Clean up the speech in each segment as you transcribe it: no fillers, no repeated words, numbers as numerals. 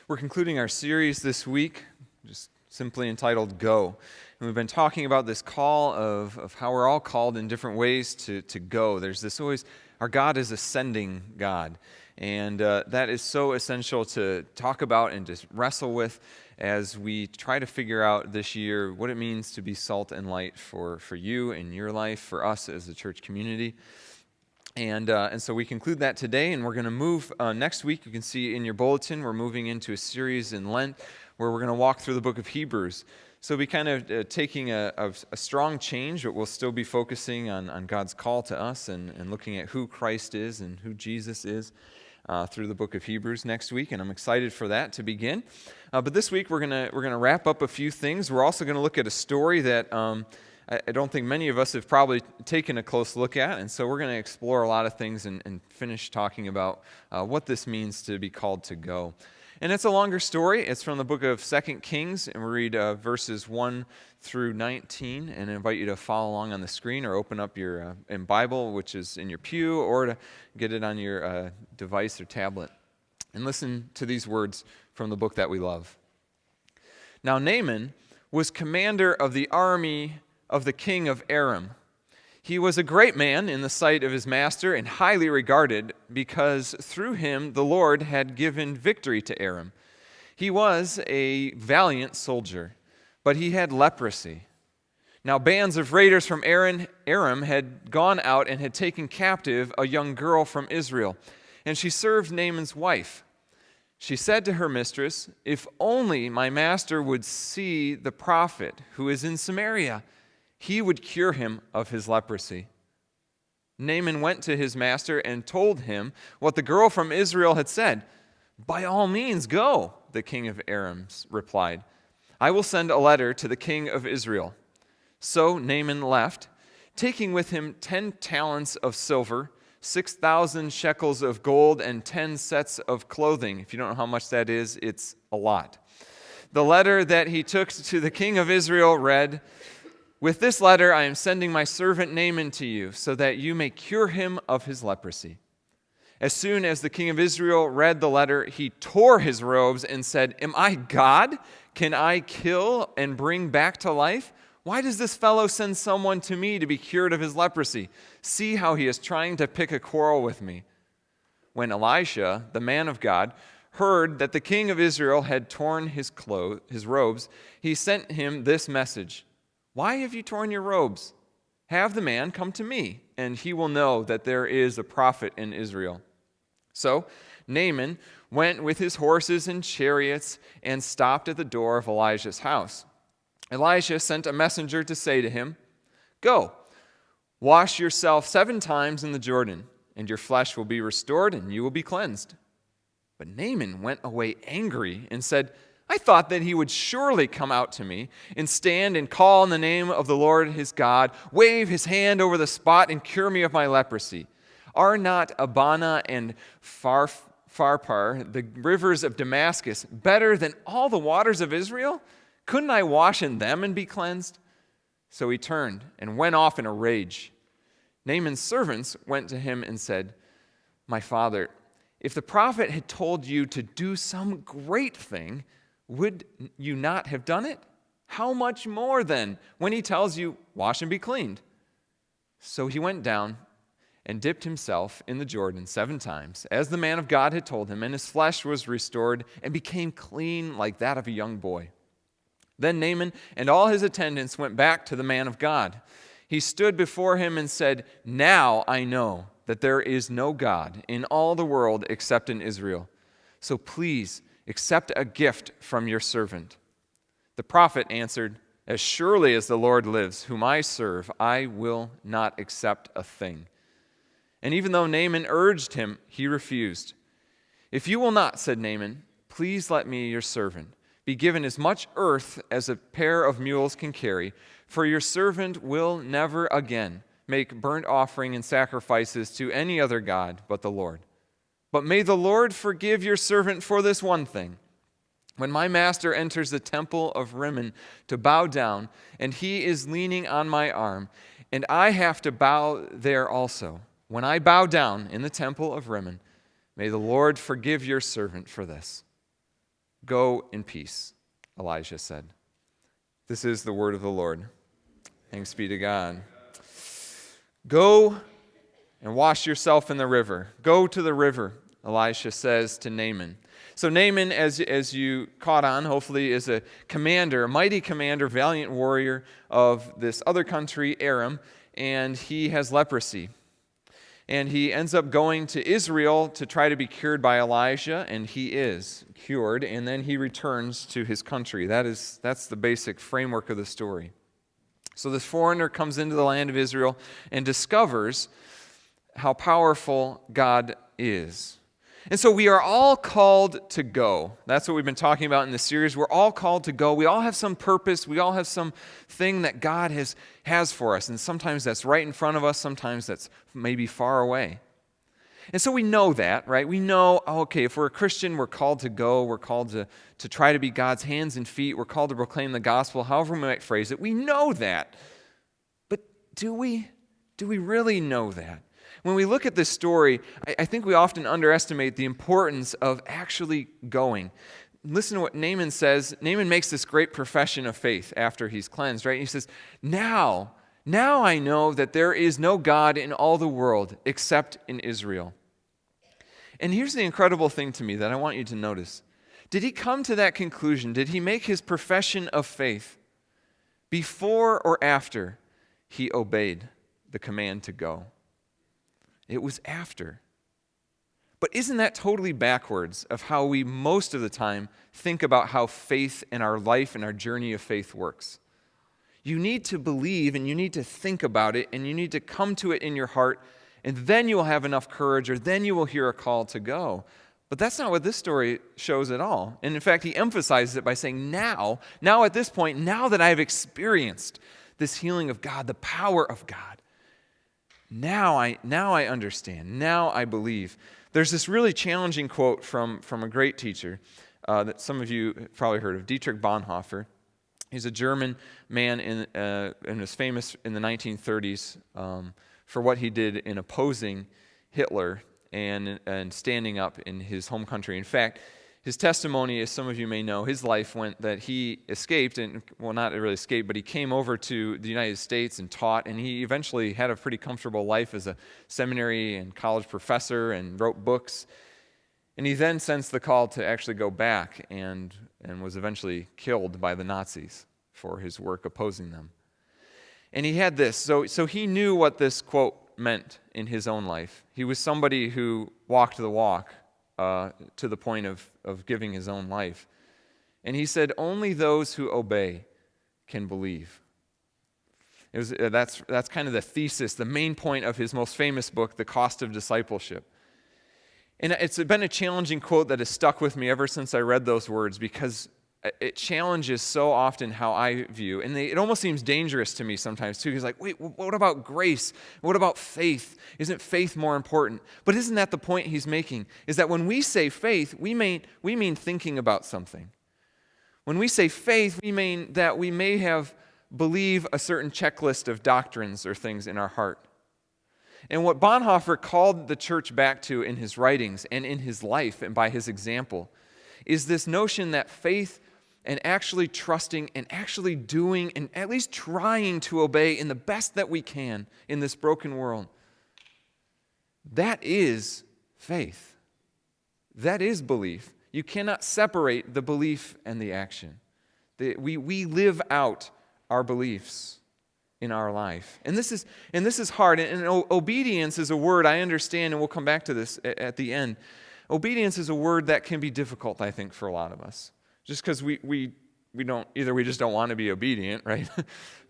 We're concluding our series this week, just simply entitled Go. And we've been talking about this call of how we're all called in different ways to go. There's this always, our God is a sending God. And that is so essential to talk about and to wrestle with as we try to figure out this year what it means to be salt and light for you in your life, for us as a church community. And so we conclude that today, and we're going to move next week. You can see in your bulletin, we're moving into a series in Lent where we're going to walk through the book of Hebrews. So we'll be kind of taking a strong change, but we'll still be focusing on God's call to us and looking at who Christ is and who Jesus is through the book of Hebrews next week, and I'm excited for that to begin. But this week we're gonna wrap up a few things. We're also going to look at a story that I don't think many of us have probably taken a close look at, and so we're going to explore a lot of things and finish talking about what this means to be called to go. And it's a longer story. It's from the book of 2 Kings, and we read verses 1 through 19, and I invite you to follow along on the screen or open up your Bible, which is in your pew, or to get it on your device or tablet. And listen to these words from the book that we love. Now Naaman was commander of the army of the king of Aram. He was a great man in the sight of his master and highly regarded because through him the Lord had given victory to Aram. He was a valiant soldier, but he had leprosy. Now bands of raiders from Aram had gone out and had taken captive a young girl from Israel, and she served Naaman's wife. She said to her mistress, "If only my master would see the prophet who is in Samaria, he would cure him of his leprosy." Naaman went to his master and told him what the girl from Israel had said. "By all means, go," the king of Aram replied. "I will send a letter to the king of Israel." So Naaman left, taking with him 10 talents of silver, 6,000 shekels of gold, and 10 sets of clothing. If you don't know how much that is, it's a lot. The letter that he took to the king of Israel read, "With this letter I am sending my servant Naaman to you, so that you may cure him of his leprosy." As soon as the king of Israel read the letter, he tore his robes and said, "Am I God? Can I kill and bring back to life? Why does this fellow send someone to me to be cured of his leprosy? See how he is trying to pick a quarrel with me." When Elisha, the man of God, heard that the king of Israel had torn his robes, he sent him this message: "Why have you torn your robes? Have the man come to me, and he will know that there is a prophet in Israel." So Naaman went with his horses and chariots and stopped at the door of Elijah's house. Elisha sent a messenger to say to him, "Go, wash yourself 7 times in the Jordan, and your flesh will be restored, and you will be cleansed." But Naaman went away angry and said, "I thought that he would surely come out to me and stand and call in the name of the Lord his God, wave his hand over the spot and cure me of my leprosy. Are not Abana and Pharpar, the rivers of Damascus, better than all the waters of Israel? Couldn't I wash in them and be cleansed?" So he turned and went off in a rage. Naaman's servants went to him and said, "My father, if the prophet had told you to do some great thing, would you not have done it? How much more then, when he tells you, 'Wash and be cleaned'?" So he went down and dipped himself in the Jordan 7 times, as the man of God had told him, and his flesh was restored and became clean like that of a young boy. Then Naaman and all his attendants went back to the man of God. He stood before him and said, "Now I know that there is no God in all the world except in Israel. So please accept a gift from your servant." The prophet answered, "As surely as the Lord lives, whom I serve, I will not accept a thing." And even though Naaman urged him, he refused. "If you will not," said Naaman, "please let me, your servant, be given as much earth as a pair of mules can carry, for your servant will never again make burnt offering and sacrifices to any other god but the Lord. But may the Lord forgive your servant for this one thing. When my master enters the temple of Rimmon to bow down, and he is leaning on my arm, and I have to bow there also, when I bow down in the temple of Rimmon, may the Lord forgive your servant for this." "Go in peace," Elijah said. This is the word of the Lord. Thanks be to God. "Go and wash yourself in the river. Go to the river," Elisha says to Naaman. So Naaman, as you caught on, hopefully, is a commander, a mighty commander, valiant warrior of this other country, Aram, and he has leprosy. And he ends up going to Israel to try to be cured by Elijah, and he is cured, and then he returns to his country. That's the basic framework of the story. So this foreigner comes into the land of Israel and discovers how powerful God is. And so we are all called to go. That's what we've been talking about in this series. We're all called to go. We all have some purpose. We all have some thing that God has for us. And sometimes that's right in front of us. Sometimes that's maybe far away. And so we know that, right? We know, okay, if we're a Christian, we're called to go. We're called to try to be God's hands and feet. We're called to proclaim the gospel, however we might phrase it. We know that. But do we? Do we really know that? When we look at this story, I think we often underestimate the importance of actually going. Listen to what Naaman says. Naaman makes this great profession of faith after he's cleansed, right? He says, now I know that there is no God in all the world except in Israel. And here's the incredible thing to me that I want you to notice. Did he come to that conclusion? Did he make his profession of faith before or after he obeyed the command to go? It was after. But isn't that totally backwards of how we most of the time think about how faith and our life and our journey of faith works? You need to believe and you need to think about it and you need to come to it in your heart, and then you will have enough courage, or then you will hear a call to go. But that's not what this story shows at all. And in fact, he emphasizes it by saying, now at this point, now that I have experienced this healing of God, the power of God, Now I understand. Now I believe. There's this really challenging quote from a great teacher that some of you have probably heard of, Dietrich Bonhoeffer. He's a German man and was famous in the 1930s for what he did in opposing Hitler and standing up in his home country. In fact, his testimony, as some of you may know, his life went that he escaped, and well, not really escaped, but he came over to the United States and taught, and he eventually had a pretty comfortable life as a seminary and college professor and wrote books. And he then sensed the call to actually go back and was eventually killed by the Nazis for his work opposing them. And he had this, so he knew what this quote meant in his own life. He was somebody who walked the walk, to the point of giving his own life. And he said, only those who obey can believe. That's kind of the thesis, the main point of his most famous book, The Cost of Discipleship. And it's been a challenging quote that has stuck with me ever since I read those words, because it challenges so often how I view. And it almost seems dangerous to me sometimes too. He's like, wait, what about grace? What about faith? Isn't faith more important? But isn't that the point he's making? Is that when we say faith, we mean thinking about something. When we say faith, we mean that we may have believe a certain checklist of doctrines or things in our heart. And what Bonhoeffer called the church back to in his writings and in his life and by his example is this notion that faith and actually trusting and actually doing and at least trying to obey in the best that we can in this broken world, that is faith. That is belief. You cannot separate the belief and the action. We live out our beliefs in our life. And this is hard. And obedience is a word I understand, and we'll come back to this at the end. Obedience is a word that can be difficult, I think, for a lot of us. Just because we don't, either we just don't want to be obedient, right?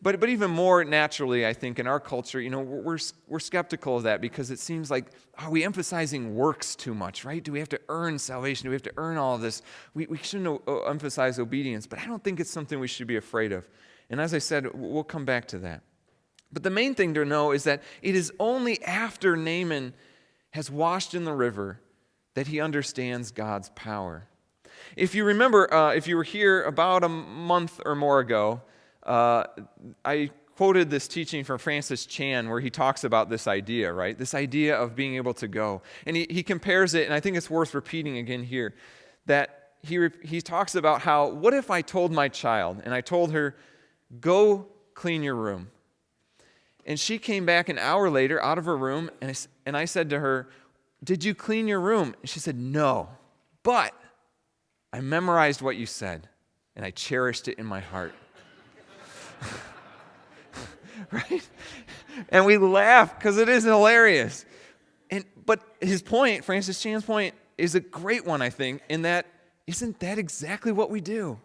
but even more naturally, I think, in our culture, we're skeptical of that, because it seems like, are we emphasizing works too much, right? Do we have to earn salvation? Do we have to earn all of this? We shouldn't emphasize obedience, but I don't think it's something we should be afraid of. And as I said, we'll come back to that. But the main thing to know is that it is only after Naaman has washed in the river that he understands God's power. If you remember, if you were here about a month or more ago, I quoted this teaching from Francis Chan where he talks about this idea, right? This idea of being able to go. And he compares it, and I think it's worth repeating again here, that he talks about how, what if I told my child, and I told her, go clean your room. And she came back an hour later out of her room, and I said to her, did you clean your room? And she said, no, but I memorized what you said, and I cherished it in my heart. Right? And we laugh because it is hilarious. But his point, Francis Chan's point, is a great one, I think, in that, isn't that exactly what we do?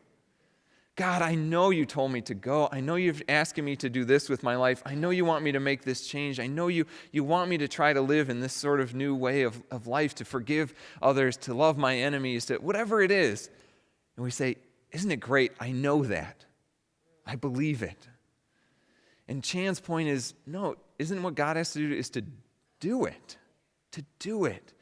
God, I know you told me to go. I know you're asking me to do this with my life. I know you want me to make this change. I know you want me to try to live in this sort of new way of life, to forgive others, to love my enemies, to whatever it is. And we say, isn't it great? I know that. I believe it. And Chan's point is, no, isn't what God has to do is to do it. To do it.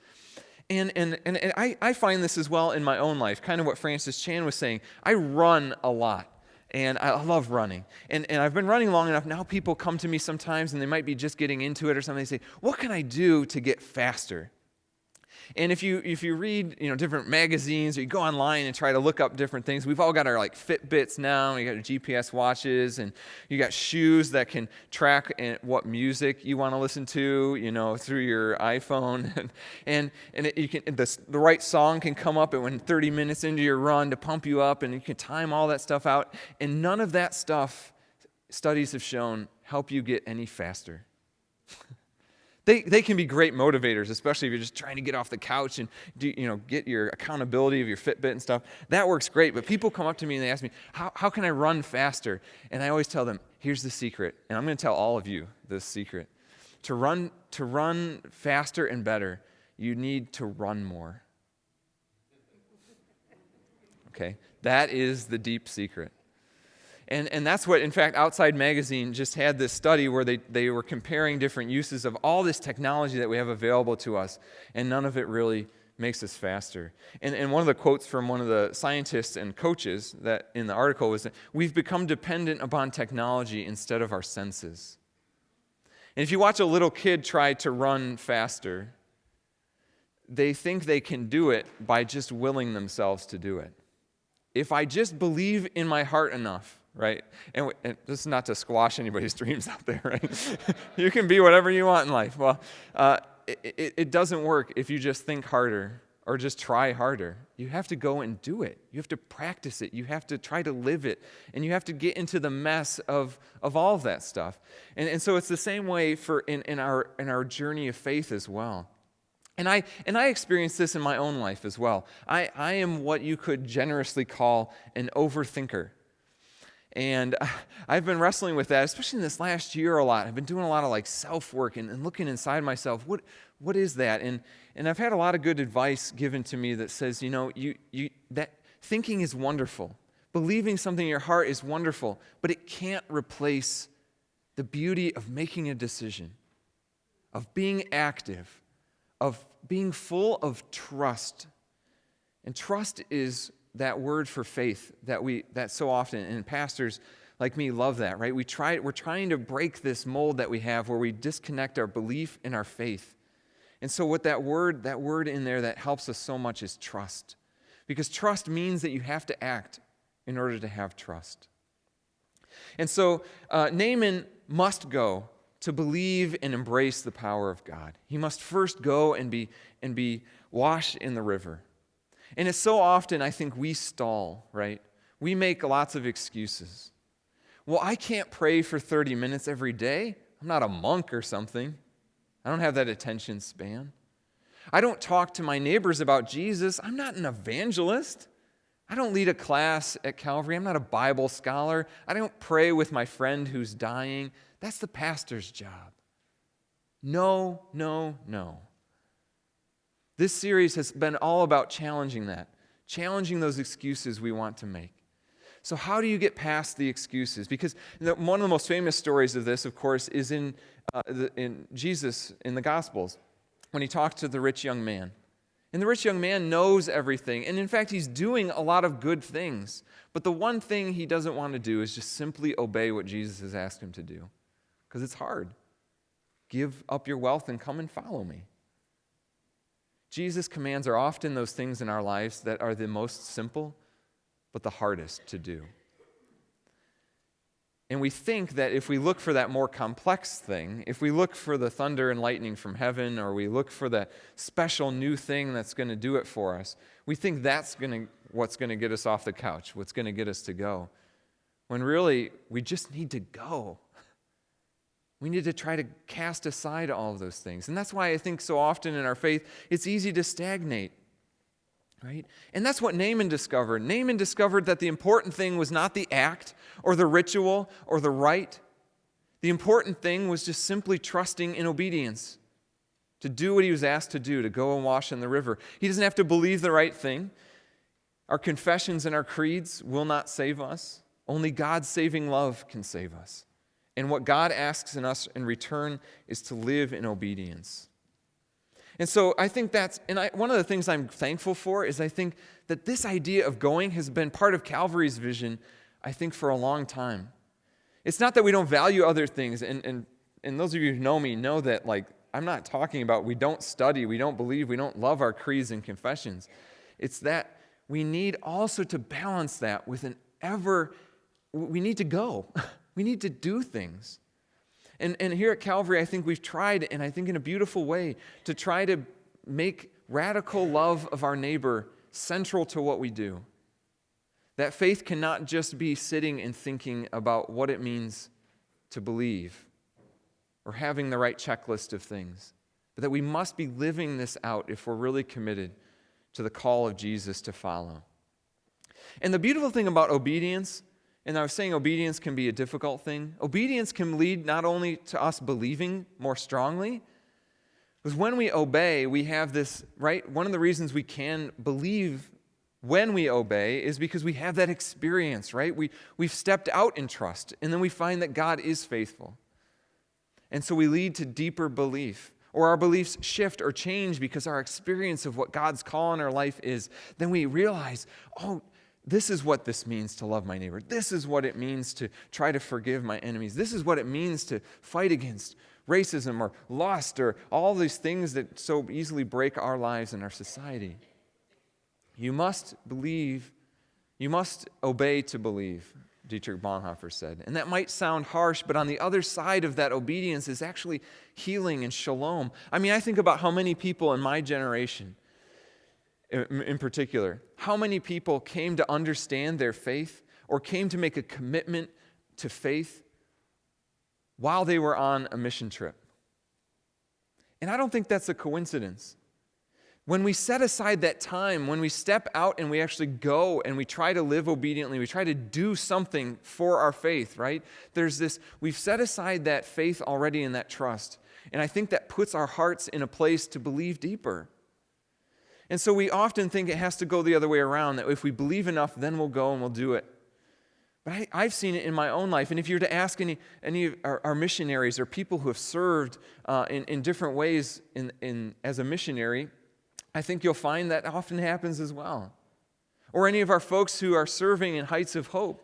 And I find this as well in my own life, kind of what Francis Chan was saying. I run a lot, and I love running. And I've been running long enough, now people come to me sometimes, and they might be just getting into it or something. They say, what can I do to get faster? And if you read different magazines, or you go online and try to look up different things, we've all got our Fitbits now. You got our GPS watches, and you got shoes that can track what music you want to listen to, through your iPhone, and the right song can come up when 30 minutes into your run to pump you up, and you can time all that stuff out. And none of that stuff, studies have shown, help you get any faster. They can be great motivators, especially if you're just trying to get off the couch and get your accountability of your Fitbit and stuff. That works great, but people come up to me and they ask me, how can I run faster? And I always tell them, here's the secret, and I'm going to tell all of you this secret. To run faster and better, you need to run more. Okay? That is the deep secret. And that's what, in fact, Outside Magazine just had this study where they were comparing different uses of all this technology that we have available to us, and none of it really makes us faster. And one of the quotes from one of the scientists and coaches that in the article was that we've become dependent upon technology instead of our senses. And if you watch a little kid try to run faster, they think they can do it by just willing themselves to do it. If I just believe in my heart enough, right? And this is not to squash anybody's dreams out there, right? You can be whatever you want in life. Well, it doesn't work if you just think harder or just try harder. You have to go and do it. You have to practice it. You have to try to live it. And you have to get into the mess of all of that stuff. And so it's the same way in our journey of faith as well. And I experienced this in my own life as well. I am what you could generously call an overthinker. And I've been wrestling with that, especially in this last year a lot. I've been doing a lot of self-work and looking inside myself. What is that? And I've had a lot of good advice given to me that says, that thinking is wonderful. Believing something in your heart is wonderful, but it can't replace the beauty of making a decision, of being active, of being full of trust. And trust is that word for faith that so often, and pastors like me love that, right? We're trying to break this mold that we have where we disconnect our belief and our faith. And so what that word in there that helps us so much is trust. Because trust means that you have to act in order to have trust. And so Naaman must go to believe and embrace the power of God. He must first go and be washed in the river. And it's so often, I think, we stall, right? We make lots of excuses. Well, I can't pray for 30 minutes every day. I'm not a monk or something. I don't have that attention span. I don't talk to my neighbors about Jesus. I'm not an evangelist. I don't lead a class at Calvary. I'm not a Bible scholar. I don't pray with my friend who's dying. That's the pastor's job. No, no, no. This series has been all about challenging that, challenging those excuses we want to make. So how do you get past the excuses? Because one of the most famous stories of this, of course, is in Jesus in the Gospels, when he talked to the rich young man. And the rich young man knows everything, and in fact, he's doing a lot of good things. But the one thing he doesn't want to do is just simply obey what Jesus has asked him to do, because it's hard. Give up your wealth and come and follow me. Jesus' commands are often those things in our lives that are the most simple, but the hardest to do. And we think that if we look for that more complex thing, if we look for the thunder and lightning from heaven, or we look for that special new thing that's going to do it for us, we think that's what's going to get us off the couch, what's going to get us to go. When really, we just need to go. We need to try to cast aside all of those things. And that's why I think so often in our faith, it's easy to stagnate. Right? And that's what Naaman discovered. Naaman discovered that the important thing was not the act or the ritual or the rite. The important thing was just simply trusting in obedience, to do what he was asked to do, to go and wash in the river. He doesn't have to believe the right thing. Our confessions and our creeds will not save us. Only God's saving love can save us. And what God asks in us in return is to live in obedience. And so I think one of the things I'm thankful for is I think that this idea of going has been part of Calvary's vision, I think, for a long time. It's not that we don't value other things, and those of you who know me know that, I'm not talking about we don't study, we don't believe, we don't love our creeds and confessions. It's that we need also to balance that with we need to go. We need to do things. And here at Calvary, I think we've tried, and I think in a beautiful way, to try to make radical love of our neighbor central to what we do. That faith cannot just be sitting and thinking about what it means to believe or having the right checklist of things, but that we must be living this out if we're really committed to the call of Jesus to follow. And the beautiful thing about obedience, and I was saying obedience can be a difficult thing. Obedience can lead not only to us believing more strongly, because when we obey, we have this, right? One of the reasons we can believe when we obey is because we have that experience, right? We've stepped out in trust, and then we find that God is faithful. And so we lead to deeper belief, or our beliefs shift or change because our experience of what God's call in our life is. Then we realize, this is what this means to love my neighbor. This is what it means to try to forgive my enemies. This is what it means to fight against racism or lust or all these things that so easily break our lives and our society. You must believe, you must obey to believe, Dietrich Bonhoeffer said. And that might sound harsh, but on the other side of that obedience is actually healing and shalom. I think about how many people in my generation, in particular, how many people came to understand their faith or came to make a commitment to faith while they were on a mission trip. And I don't think that's a coincidence. When we set aside that time, when we step out and we actually go and we try to live obediently, we try to do something for our faith, right? We've set aside that faith already and that trust. And I think that puts our hearts in a place to believe deeper. And so we often think it has to go the other way around, that if we believe enough, then we'll go and we'll do it. But I've seen it in my own life. And if you were to ask any of our missionaries or people who have served in different ways as a missionary, I think you'll find that often happens as well. Or any of our folks who are serving in Heights of Hope.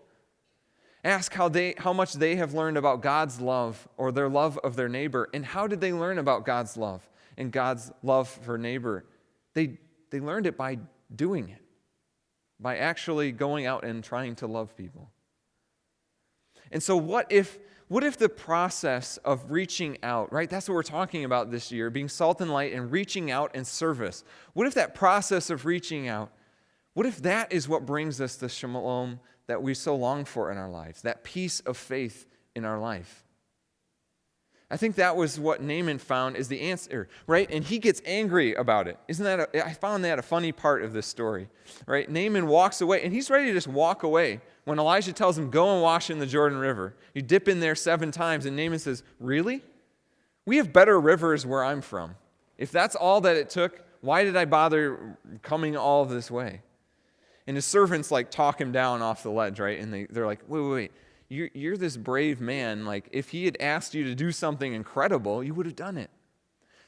Ask how much they have learned about God's love or their love of their neighbor. And how did they learn about God's love and God's love for neighbor? They learned it by doing it, by actually going out and trying to love people. And so what if the process of reaching out, right? That's what we're talking about this year, being salt and light and reaching out and service. What if that process of reaching out, what if that is what brings us the shalom that we so long for in our lives, that peace of faith in our life? I think that was what Naaman found is the answer, right? And he gets angry about it. I found that a funny part of this story, right? Naaman walks away, and he's ready to just walk away when Elijah tells him, go and wash in the Jordan River. You dip in there 7 times, and Naaman says, really? We have better rivers where I'm from. If that's all that it took, why did I bother coming all this way? And his servants talk him down off the ledge, right? And they're like, wait. You're this brave man. If he had asked you to do something incredible, you would have done it.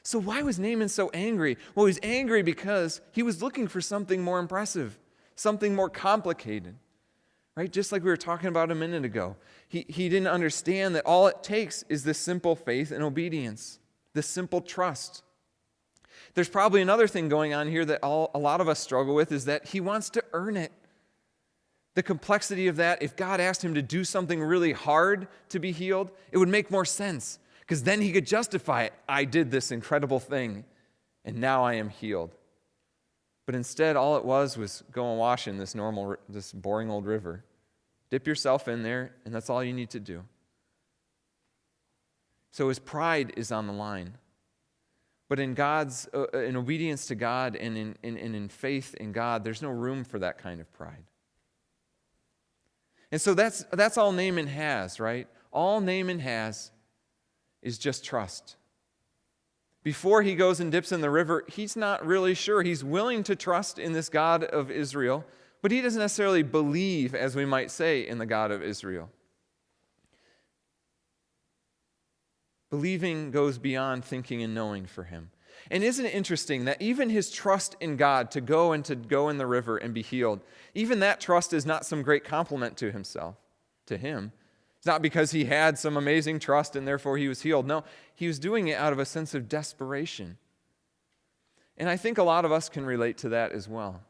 So why was Naaman so angry? Well, he was angry because he was looking for something more impressive, something more complicated, right? Just like we were talking about a minute ago. He didn't understand that all it takes is this simple faith and obedience, this simple trust. There's probably another thing going on here that a lot of us struggle with, is that he wants to earn it. The complexity of that, if God asked him to do something really hard to be healed, it would make more sense, because then he could justify it. I did this incredible thing, and now I am healed. But instead, all it was go and wash in this boring old river. Dip yourself in there, and that's all you need to do. So his pride is on the line. But in obedience to God and in faith in God, there's no room for that kind of pride. And so that's all Naaman has, right? All Naaman has is just trust. Before he goes and dips in the river, he's not really sure. He's willing to trust in this God of Israel, but he doesn't necessarily believe, as we might say, in the God of Israel. Believing goes beyond thinking and knowing for him. And isn't it interesting that even his trust in God to go in the river and be healed, even that trust is not some great compliment to him. It's not because he had some amazing trust and therefore he was healed. No, he was doing it out of a sense of desperation. And I think a lot of us can relate to that as well.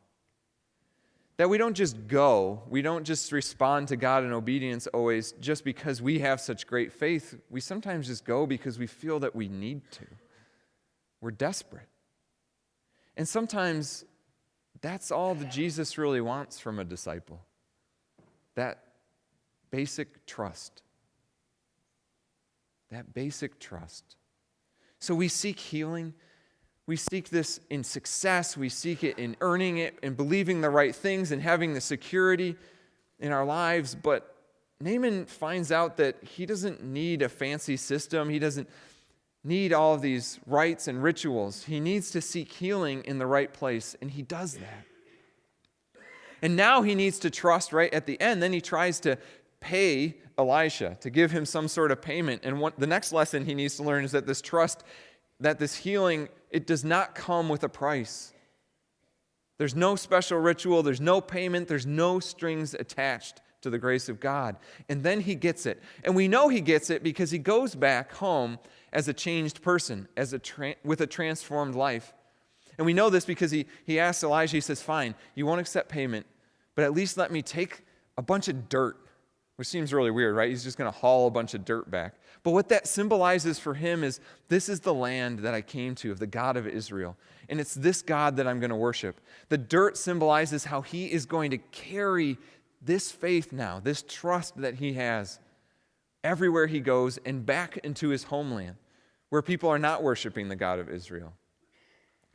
That we don't just go, we don't just respond to God in obedience always just because we have such great faith. We sometimes just go because we feel that we need to. We're desperate. And sometimes that's all that Jesus really wants from a disciple. That basic trust. That basic trust. So we seek healing. We seek this in success. We seek it in earning it and believing the right things and having the security in our lives. But Naaman finds out that he doesn't need a fancy system. He doesn't need all of these rites and rituals. He needs to seek healing in the right place, and he does that. And now he needs to trust right at the end. Then he tries to pay Elisha to give him some sort of payment. And the next lesson he needs to learn is that this trust, that this healing, it does not come with a price. There's no special ritual, there's no payment, there's no strings attached to the grace of God. And then he gets it. And we know he gets it because he goes back home as a changed person, with a transformed life. And we know this because he asks Elijah, he says, fine, you won't accept payment, but at least let me take a bunch of dirt, which seems really weird, right? He's just going to haul a bunch of dirt back. But what that symbolizes for him is, this is the land that I came to, of the God of Israel. And it's this God that I'm going to worship. The dirt symbolizes how he is going to carry this faith now, this trust that he has everywhere he goes and back into his homeland, where people are not worshiping the God of Israel.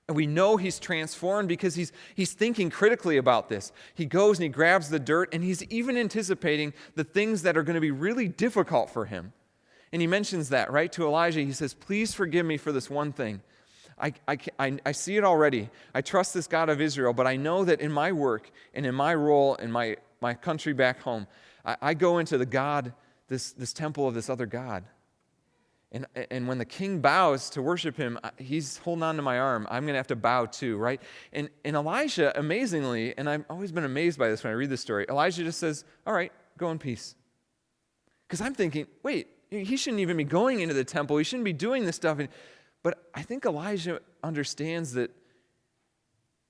And we know he's transformed because he's thinking critically about this. He goes and he grabs the dirt, and he's even anticipating the things that are going to be really difficult for him. And he mentions that, right, to Elijah. He says, please forgive me for this one thing. I see it already. I trust this God of Israel, but I know that in my work and in my role in my country back home, I go into the God, this temple of this other God. And when the king bows to worship him, he's holding on to my arm. I'm going to have to bow too, right? And Elijah, amazingly, and I've always been amazed by this when I read this story, Elijah just says, all right, go in peace. Because I'm thinking, wait, he shouldn't even be going into the temple. He shouldn't be doing this stuff. But I think Elijah understands that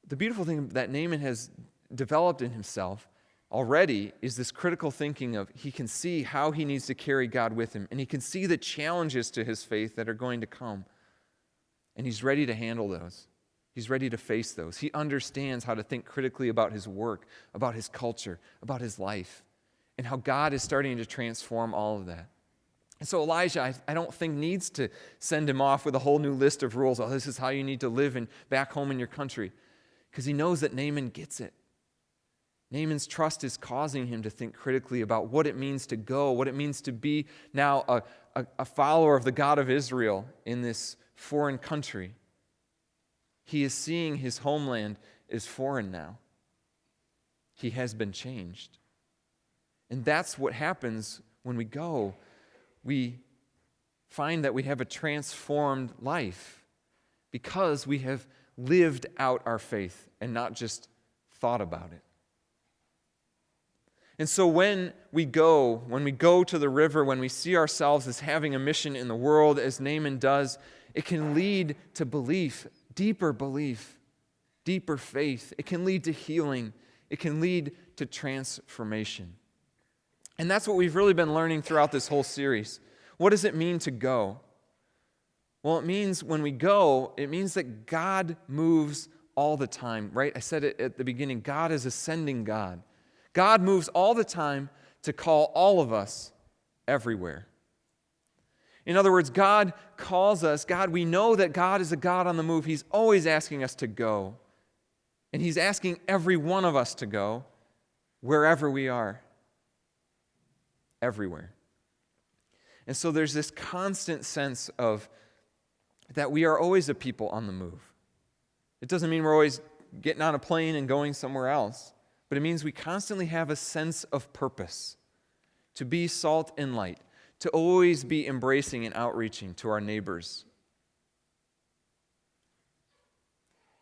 the beautiful thing that Naaman has developed in himself already is this critical thinking of, he can see how he needs to carry God with him, and he can see the challenges to his faith that are going to come. And he's ready to handle those. He's ready to face those. He understands how to think critically about his work, about his culture, about his life, and how God is starting to transform all of that. And so Elijah, I don't think, needs to send him off with a whole new list of rules. Oh, this is how you need to live back home in your country. Because he knows that Naaman gets it. Naaman's trust is causing him to think critically about what it means to go, what it means to be now a follower of the God of Israel in this foreign country. He is seeing his homeland is foreign now. He has been changed. And that's what happens when we go. We find that we have a transformed life because we have lived out our faith and not just thought about it. And so when we go to the river, when we see ourselves as having a mission in the world, as Naaman does, it can lead to belief, deeper belief, deeper faith. It can lead to healing. It can lead to transformation. And that's what we've really been learning throughout this whole series. What does it mean to go? Well, it means when we go, it means that God moves all the time, right? I said it at the beginning. God is a sending God. God moves all the time to call all of us everywhere. In other words, God calls us. We know that God is a God on the move. He's always asking us to go. And He's asking every one of us to go wherever we are. Everywhere. And so there's this constant sense of that we are always a people on the move. It doesn't mean we're always getting on a plane and going somewhere else, but it means we constantly have a sense of purpose, to be salt and light, to always be embracing and outreaching to our neighbors.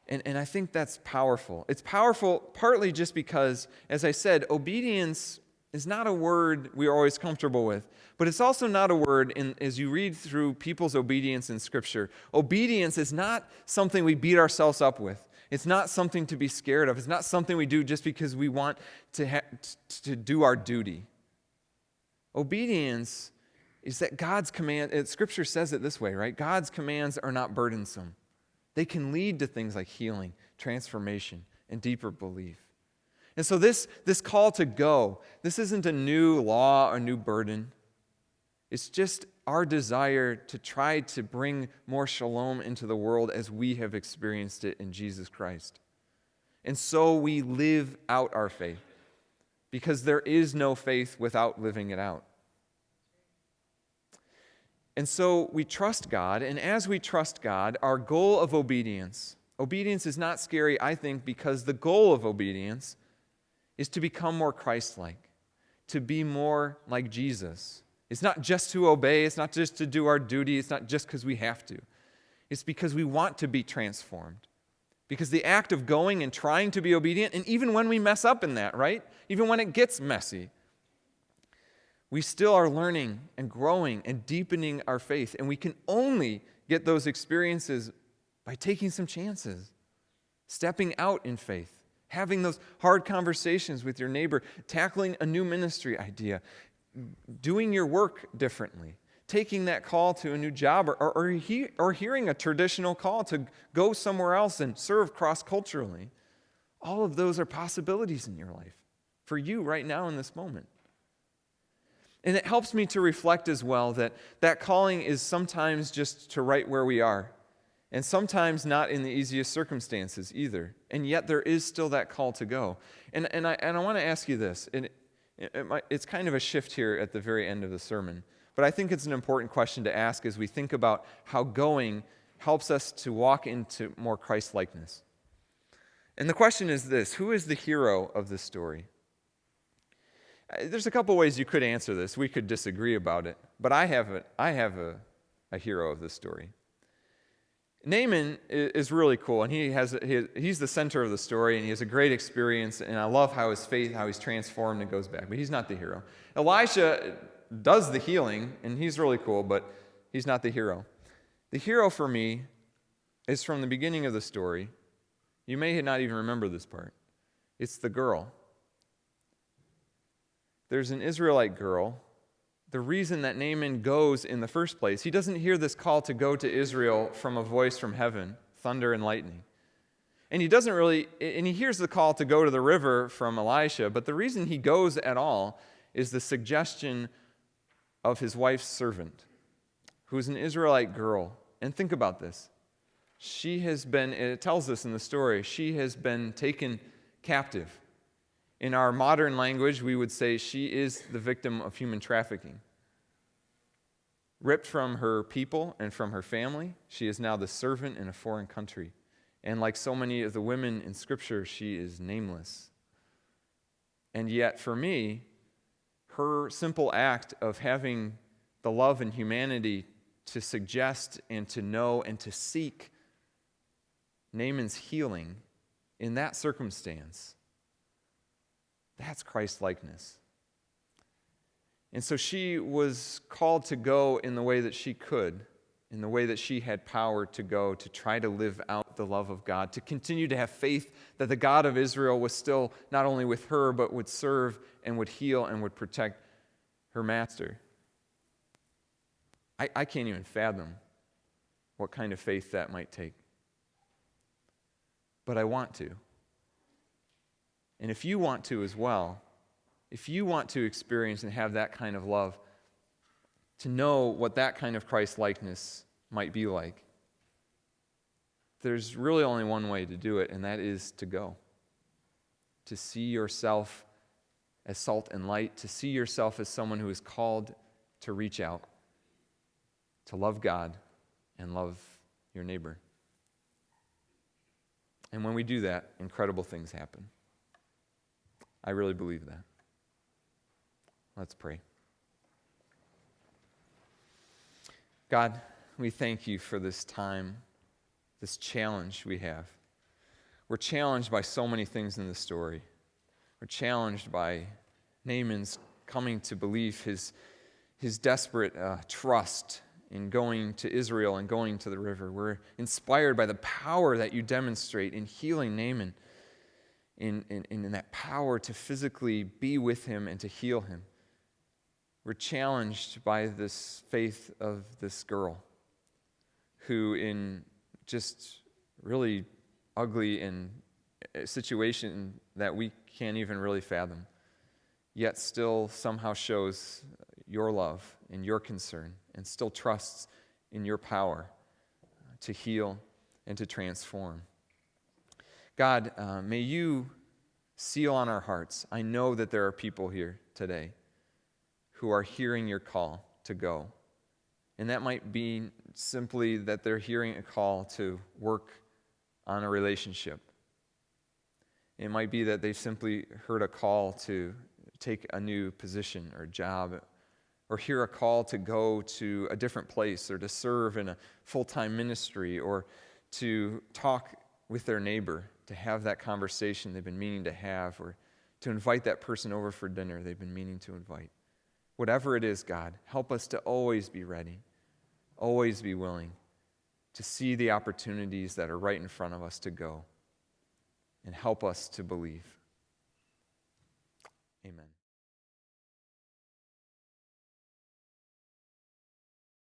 And I think that's powerful. It's powerful partly just because, as I said, obedience is not a word we're always comfortable with, but it's also not a word, as you read through people's obedience in Scripture, obedience is not something we beat ourselves up with. It's not something to be scared of. It's not something we do just because we want to do our duty. Obedience is that God's command, Scripture says it this way, right? God's commands are not burdensome. They can lead to things like healing, transformation, and deeper belief. And so this call to go, this isn't a new law or new burden. It's just our desire to try to bring more shalom into the world as we have experienced it in Jesus Christ. And so we live out our faith, because there is no faith without living it out. And so we trust God, and as we trust God, our goal of obedience is not scary, I think, because the goal of obedience is to become more Christ-like, to be more like Jesus. It's not just to obey, it's not just to do our duty, it's not just because we have to. It's because we want to be transformed. Because the act of going and trying to be obedient, and even when we mess up in that, right? Even when it gets messy, we still are learning and growing and deepening our faith. And we can only get those experiences by taking some chances, stepping out in faith, having those hard conversations with your neighbor, tackling a new ministry idea, doing your work differently, taking that call to a new job, or hearing a traditional call to go somewhere else and serve cross-culturally. All of those are possibilities in your life for you right now in this moment. And it helps me to reflect as well that calling is sometimes just to right where we are, and sometimes not in the easiest circumstances either. And yet there is still that call to go. And I want to ask you this. It's kind of a shift here at the very end of the sermon, but I think it's an important question to ask as we think about how going helps us to walk into more Christ-likeness. And the question is this: who is the hero of this story? There's a couple ways you could answer this. We could disagree about it, but I have a hero of this story. Naaman is really cool, and he's the center of the story, and he has a great experience, and I love how his faith, how he's transformed and goes back, but he's not the hero. Elisha does the healing, and he's really cool, but he's not the hero. The hero for me is from the beginning of the story. You may not even remember this part. It's the girl. There's an Israelite girl. The reason that Naaman goes in the first place, he doesn't hear this call to go to Israel from a voice from heaven, thunder and lightning. And he hears the call to go to the river from Elisha, but the reason he goes at all is the suggestion of his wife's servant, who's an Israelite girl. And think about this. It tells us in the story, she has been taken captive. In our modern language, we would say she is the victim of human trafficking. Ripped from her people and from her family, she is now the servant in a foreign country. And like so many of the women in Scripture, she is nameless. And yet, for me, her simple act of having the love and humanity to suggest and to know and to seek Naaman's healing in that circumstance, that's Christ-likeness. And so she was called to go in the way that she could, in the way that she had power to go to try to live out the love of God, to continue to have faith that the God of Israel was still not only with her, but would serve and would heal and would protect her master. I can't even fathom what kind of faith that might take. But I want to. And if you want to as well, if you want to experience and have that kind of love, to know what that kind of Christ-likeness might be like, there's really only one way to do it, and that is to go. To see yourself as salt and light, to see yourself as someone who is called to reach out, to love God and love your neighbor. And when we do that, incredible things happen. I really believe that. Let's pray. God, we thank you for this time, this challenge we have. We're challenged by so many things in the story. We're challenged by Naaman's coming to belief, his desperate trust in going to Israel and going to the river. We're inspired by the power that you demonstrate in healing Naaman, in that power to physically be with him and to heal him. We're challenged by this faith of this girl who, in just really ugly and a situation that we can't even really fathom, yet still somehow shows your love and your concern and still trusts in your power to heal and to transform. God, may you seal on our hearts. I know that there are people here today who are hearing your call to go. And that might be simply that they're hearing a call to work on a relationship. It might be that they've simply heard a call to take a new position or job, or hear a call to go to a different place, or to serve in a full-time ministry, or to talk with their neighbor, to have that conversation they've been meaning to have, or to invite that person over for dinner they've been meaning to invite. Whatever it is, God, help us to always be ready, always be willing to see the opportunities that are right in front of us to go, and help us to believe. Amen.